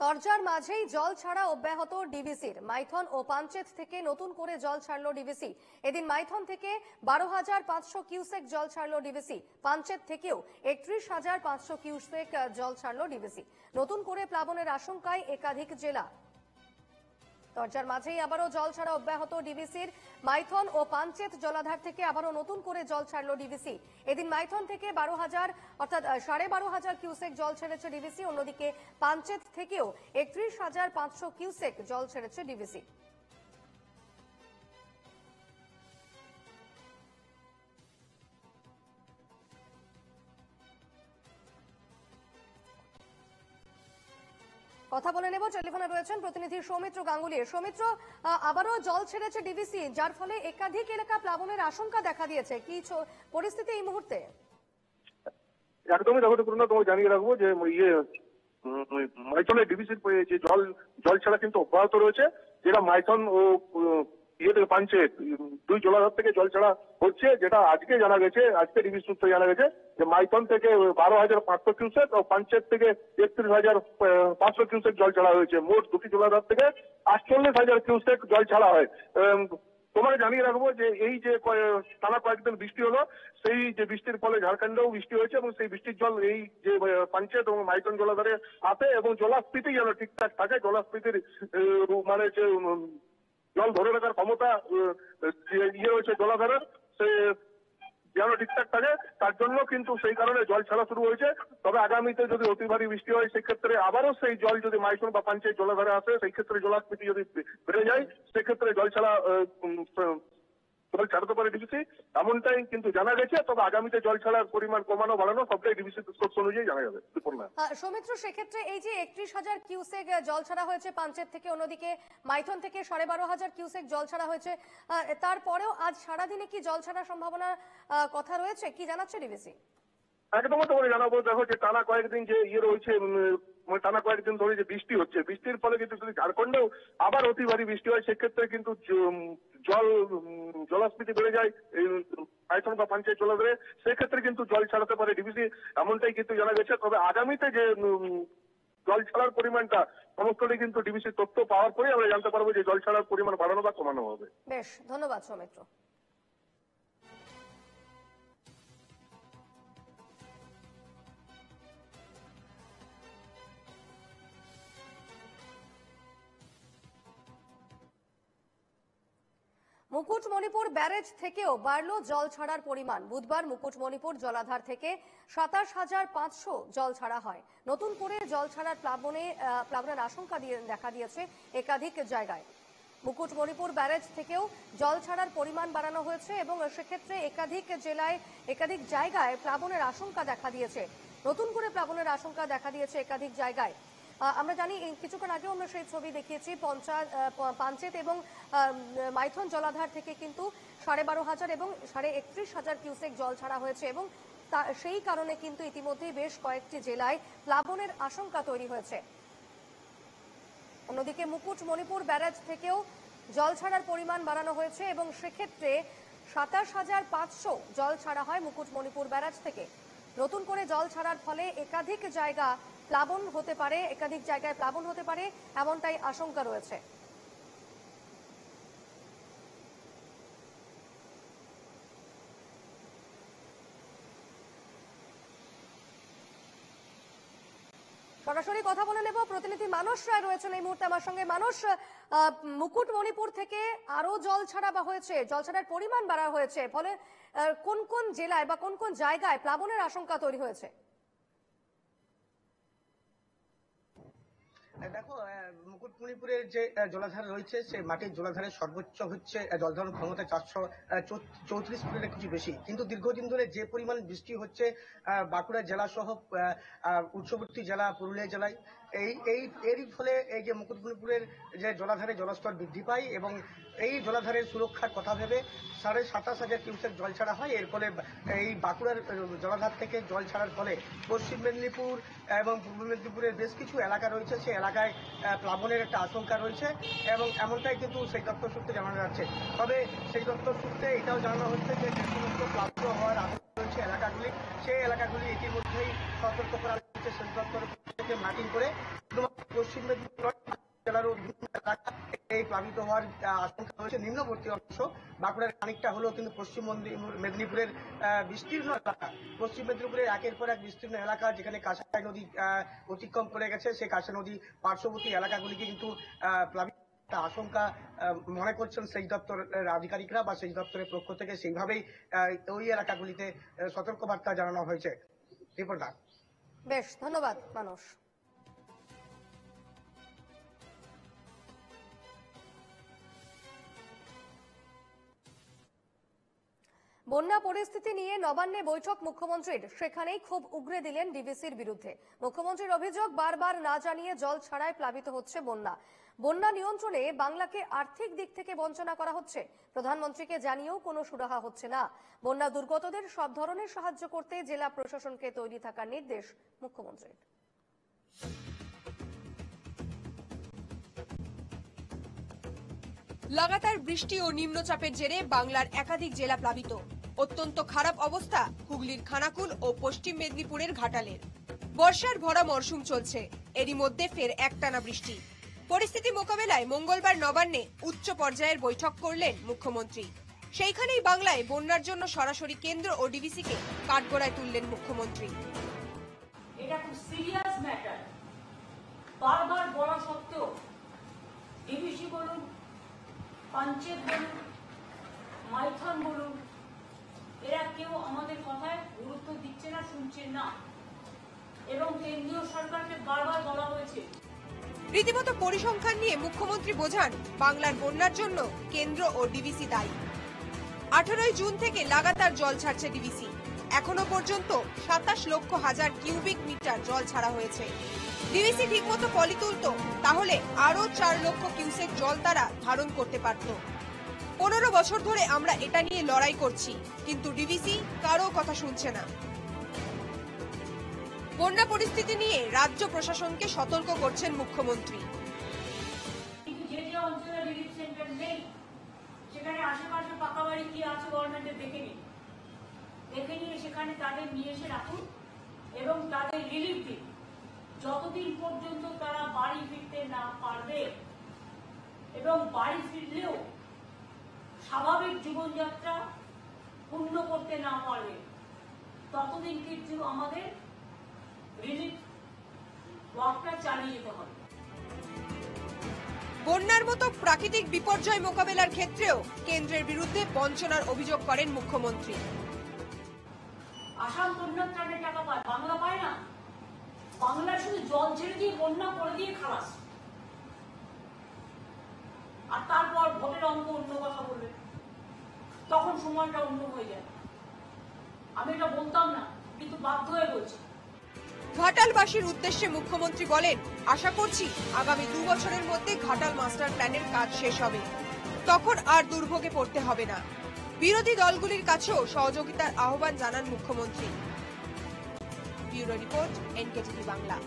তরজার মাঝেই জল ছাড়া অব্যাহত ডিভিসির। মাইথন ও পাঞ্চেত থেকে নতুন করে জল ছাড়লো ডিভিসি। এদিন মাইথন থেকে 12,500 কিউসেক জল ছাড়লো ডিভিসি। পাঞ্চেত থেকেও 31,500 কিউসেক জল ছাড়লো ডিভিসি। নতুন করে প্লাবনের আশঙ্কায় একাধিক জেলা। তরজার মাঝেই আবারও জল ছাড়া অব্যাহত ডিভিসির। মাইথন ও পাঞ্চেত জলাধার থেকে আবারও নতুন করে জল ছাড়লো ডিভিসি। এদিন মাইথন থেকে 12,000 অর্থাৎ 12,500 কিউসেক জল ছেড়েছে ডিভিসি। অন্যদিকে পাঞ্চেত থেকেও 31,500 কিউসেক জল ছেড়েছে ডিভিসি। কথা বলে নেব, টেলিফোনে রয়েছেন প্রতিনিধি সৌমিত্র গাঙ্গুলি। সৌমিত্র, আবারও জল ছেড়েছে ডিভিসি, যার ফলে একাধিক এলাকা প্লাবনের আশঙ্কা দেখা দিয়েছে। কি পরিস্থিতি এই মুহূর্তে? একদমই দেখো, তোমাকে জানিয়ে রাখবো যে মাইথনের ডিভিসির যে জল ছাড়া কিন্তু অব্যাহত রয়েছে, যেটা মাইথন ও পাঞ্চেত দুই জলাধার থেকে জল ছাড়া হচ্ছে, যেটা আজকে জানা গেছে, আজকে ডিভিসি সূত্রে জানা গেছে যে মাইথন থেকে 12,500 কিউসেক ও পাঞ্চেত থেকে 31,500 কিউসেক জল ছাড়া হয়েছে। মোট দুটি জলাধার থেকে 48,000 কিউসেক জল ছাড়া হয়। তোমাকে জানিয়ে রাখবো যে এই যে টানা কয়েকদিন বৃষ্টি হলো, সেই যে বৃষ্টির ফলে ঝাড়খণ্ডেও বৃষ্টি হয়েছে এবং সেই বৃষ্টির জল এই যে পাঞ্চেত এবং মাইথন জলাধারে আসে এবং জলাস্ফীতি যেন ঠিকঠাক থাকে। জলাস্ফীতির মানে যে জল ধরে রাখার ক্ষমতা রয়েছে জলাধারের, সে যেন ঠিকঠাক থাকে, তার জন্য কিন্তু সেই কারণে জল ছাড়া শুরু হয়েছে। তবে আগামীতে যদি অতি ভারী বৃষ্টি হয়, সেক্ষেত্রে আবারও সেই জল যদি মাইথন বা পাঞ্চেত জলাধারে আসে, সেই ক্ষেত্রে জলাস্ফীতি যদি বেড়ে যায়, সেক্ষেত্রে জল ছাড়তে পারে ডিভিসি, এমনটাই কিন্তু জানা গেছে। তবে আগামীতে জল ছাড়ার পরিমাণ কমানো বাড়ানো সবটাই ডিভিসি সোর্স অনুযায়ী জানা যাবে। সৌমিত্র, সেক্ষেত্রে এই যে 31,000 কিউসেক জল ছাড়া হয়েছে পাঞ্চেত থেকে, অন্যদিকে মাইথন থেকে 12,500 কিউসেক জল ছাড়া হয়েছে, তারপরেও আজ সারাদিনে কি জল ছাড়ার সম্ভাবনার কথা রয়েছে? কি জানাচ্ছে ডিভিসি? একদম তোমাকে জানাবো, দেখো যে টানা কয়েকদিন যে রয়েছে, টানা কয়েকদিন ধরে যে বৃষ্টি হচ্ছে, বৃষ্টির ফলে কিন্তু যদি ঝাড়খণ্ডেও আবার অতি ভারী বৃষ্টি হয়, সেক্ষেত্রে কিন্তু জলাস্ফীতি বেড়ে যায় মাইথন বা পাঞ্চেত জলাধারে, সেক্ষেত্রে কিন্তু জল ছাড়াতে পারে ডিভিসি, এমনটাই কিন্তু জানা গেছে। তবে আগামীতে যে জল ছাড়ার পরিমাণটা সমস্তটাই কিন্তু ডিভিসির তথ্য পাওয়ার পরে আমরা জানতে পারবো যে জল ছাড়ার পরিমাণ বাড়ানো বা কমানো হবে। বেশ, ধন্যবাদ সৌমিত্র। মুকুটমণিপুর ব্যারেজ থেকেও বাড়লো জল ছাড়ার পরিমাণ। বুধবার মুকুটমণিপুর জলাধার থেকে 27,500 জল ছাড়া হয়। নতুন করে জল ছাড়ার প্লাবনের আশঙ্কা দেখা দিয়েছে একাধিক জায়গায়। মুকুটমণিপুর ব্যারেজ থেকেও জল ছাড়ার পরিমাণ বাড়ানো হয়েছে এবং সেক্ষেত্রে একাধিক জেলায় একাধিক জায়গায় প্লাবনের আশঙ্কা দেখা দিয়েছে। নতুন করে প্লাবনের আশঙ্কা দেখা দিয়েছে একাধিক জায়গায়। আমরা জানি কিছুক্ষণ আগেও আমরা সেই ছবি দেখিয়েছি, পাঞ্চেত এবং মাইথন জলাধার থেকে কিন্তু 12,500 এবং 31,500 কিউসেক জল ছাড়া হয়েছে এবং সেই কারণে কিন্তু ইতিমধ্যেই বেশ কয়েকটি জেলায় প্লাবনের আশঙ্কা তৈরি হয়েছে। অন্যদিকে মুকুটমণিপুর ব্যারেজ থেকেও জল ছাড়ার পরিমাণ বাড়ানো হয়েছে এবং সেক্ষেত্রে 27,500 জল ছাড়া হয় মুকুটমণিপুর ব্যারেজ থেকে। নতুন করে জল ছাড়ার ফলে একাধিক জায়গায় প্লাবন হতে পারে, এমনটাই আশঙ্কা রয়েছে। সরাসরি কথা বলে নেব, প্রতিনিধি মানস রায় রয়েছেন এই মুহূর্তে আমার সঙ্গে। মানস, মুকুটমণিপুর থেকে আরো জল ছাড়া হয়েছে, জল ছাড়ার পরিমাণ বাড়া হয়েছে, ফলে কোন কোন জেলায় বা কোন কোন জায়গায় প্লাবনের আশঙ্কা তৈরি হয়েছে? দেখো, মুকুটমণিপুরের যে জলাধার রয়েছে, সেই মাটির জলাধারের সর্বোচ্চ হচ্ছে জল ধারণ ক্ষমতা 434 ফুটের কিছু বেশি। কিন্তু দীর্ঘদিন ধরে যে পরিমাণ বৃষ্টি হচ্ছে বাঁকুড়া জেলা সহ উৎসবর্তী জেলা পুরুলিয়া জেলায়, এরই ফলে এই যে মুকুটমণিপুরের যে জলাধারে জলস্তর বৃদ্ধি পায় এবং এই জলাধারের সুরক্ষার কথা ভেবে 27,500 কিউসেক জল ছাড়া হয়। এর ফলে এই বাঁকুড়ার জলাধার থেকে জল ছাড়ার ফলে পশ্চিম মেদিনীপুর এবং পূর্ব মেদিনীপুরের বেশ কিছু এলাকা রয়েছে, সেই এলাকায় প্লাবনের একটা আশঙ্কা রয়েছে এবং এমনটাই কিন্তু সেই দপ্তর সূত্রে জানানো যাচ্ছে। তবে সেই দপ্তর সূত্রে এটাও জানানো হচ্ছে যে সমস্ত প্লাবিত হওয়ার আশঙ্কা রয়েছে এলাকাগুলি, সেই এলাকাগুলি ইতিমধ্যেই সতর্ক করা হয়েছে সেচ দপ্তর থেকে মাইকিং করে। শুধুমাত্র পশ্চিম মেদিনীপুর জেলারও বিভিন্ন এলাকা এই প্লাবিত হওয়ার আশঙ্কা রয়েছে। নিম্নবর্তী অংশ বাঁকুড়ার খানিকটা হলেও কিন্তু পশ্চিম মেদিনীপুরের বিস্তীর্ণ এলাকা, পশ্চিম মেদিনীপুরের একের পর এক বিস্তীর্ণ এলাকা যেখানে কাঁসাই নদী অতিক্রম করে গেছে, সেই কাঁসাই নদী পার্শ্ববর্তী এলাকাগুলিকে কিন্তু প্লাবিত আশঙ্কা মনে করছেন সেচ দপ্তরের আধিকারিকরা বা সেচ দপ্তরের পক্ষ থেকে। সেইভাবেই ওই এলাকাগুলিতে সতর্কবার্তা জানানো হয়েছে। রিপোর্টার। বেশ, ধন্যবাদ মানুষ। বন্যা পরিস্থিতি নিয়ে নবান্নে বৈঠক মুখ্যমন্ত্রীর, সেখানেই ক্ষোভ উগরে দিলেন ডিভিসির বিরুদ্ধে। মুখ্যমন্ত্রীর অভিযোগ, বারবার না জানিয়ে জল ছাড়াই প্লাবিত হচ্ছে বন্যা। বন্যা নিয়ন্ত্রণে বাংলাকে আর্থিক দিক থেকে বঞ্চনা করা হচ্ছে। প্রধানমন্ত্রীকে জানিয়েও কোনো সুরাহা হচ্ছে না। বন্যা দুর্গতদের সব ধরনের সাহায্য করতে জেলা প্রশাসনকে তৈরি থাকার নির্দেশ মুখ্যমন্ত্রীর। লাগাতার বৃষ্টি ও নিম্নচাপের জেরে বাংলার একাধিক জেলা প্লাবিত। অত্যন্ত খারাপ অবস্থা হুগলির খানাকুল ও পশ্চিম মেদিনীপুরের ঘাটালের। বর্ষার ভরা মরশুম চলছে, এরই মধ্যে ফের একটানা বৃষ্টি। পরিস্থিতি মোকাবেলায় মঙ্গলবার নবান্নে উচ্চ পর্যায়ের বৈঠক করলেন মুখ্যমন্ত্রী। সেইখানেই বাংলায় বন্যার জন্য সরাসরি কেন্দ্র ও ডিভিসিকে কাঠগড়ায় তুললেন মুখ্যমন্ত্রী। এটা খুব সিরিয়াস ম্যাটার। বারবার বলা সত্ত্বেও ডিভিসি বলুন, পঞ্চায়েত বলুন, মাইথন বলুন, এরা কেউ আমাদের কথায় গুরুত্ব দিচ্ছে না, শুনছেন না। এবং কেন্দ্রীয় সরকারকে বারবার বলা হয়েছে। রীতিমতো পরিসংখ্যান নিয়ে মুখ্যমন্ত্রী বোঝান, বাংলার বন্যার জন্য কেন্দ্র ও ডিভিসি দায়ী। 18 জুন থেকে লাগাতার জল ছাড়ছে ডিভিসি। এখনো পর্যন্ত 27 লক্ষ হাজার কিউবিক মিটার জল ছাড়া হয়েছে। ডিভিসি ঠিকমতো পলি তুলতো, তাহলে আরো 4 লক্ষ কিউসেক জল তারা ধারণ করতে পারত। 15 বছর ধরে আমরা এটা নিয়ে লড়াই করছি, কিন্তু ডিভিসি কারো কথা শুনছে না। বন্যা পরিস্থিতি নিয়ে রাজ্য প্রশাসনকে সতর্ক করছেন মুখ্যমন্ত্রী। কিন্তু যে যে অঞ্চলে রিলিফ সেন্টার নেই, সেখানে আশেপাশে পাকা বাড়ি কি আছে গভর্নমেন্টের দেখে নিয়ে সেখানে তাদের নিয়ে এসে রাখুন এবং তাদের রিলিফ দিন, যতদিন পর্যন্ত তারা বাড়ি ফিরতে না পারবে এবং বাড়ি ফিরলেও স্বাভাবিক জীবনযাত্রা পূর্ণ করতে না পারবে, ততদিন কিন্তু আমাদের রিলিফ ওয়ার্কটা চালিয়ে যেতে হবে। বন্যার মতো প্রাকৃতিক বিপর্যয় মোকাবেলার ক্ষেত্রেও কেন্দ্রের বিরুদ্ধে বঞ্চনার অভিযোগ করেন মুখ্যমন্ত্রী। আসাম বন্যার ত্রাণের টাকা পায়, বাংলা পায় না। বাংলা শুধু জল ছেড়ে দিয়ে বন্যা করে দিয়ে খালাস, আর তারপর ভোটের অঙ্ক অন্য কথা বলবে, তখন সময়টা অন্য হয়ে যায়। আমি এটা বলতাম না, কিন্তু বাধ্য হয়ে বলছি। ঘাটালবাসীর উদ্দেশ্যে মুখ্যমন্ত্রী বলেন, আশা করছি আগামী 2 বছরের মধ্যে ঘাটাল মাস্টার প্ল্যানের কাজ শেষ হবে, তখন আর দুর্ভোগে পড়তে হবে না। বিরোধী দলগুলির কাছেও সহযোগিতার আহ্বান জানান মুখ্যমন্ত্রী। Bureau report, NKTV Bangla.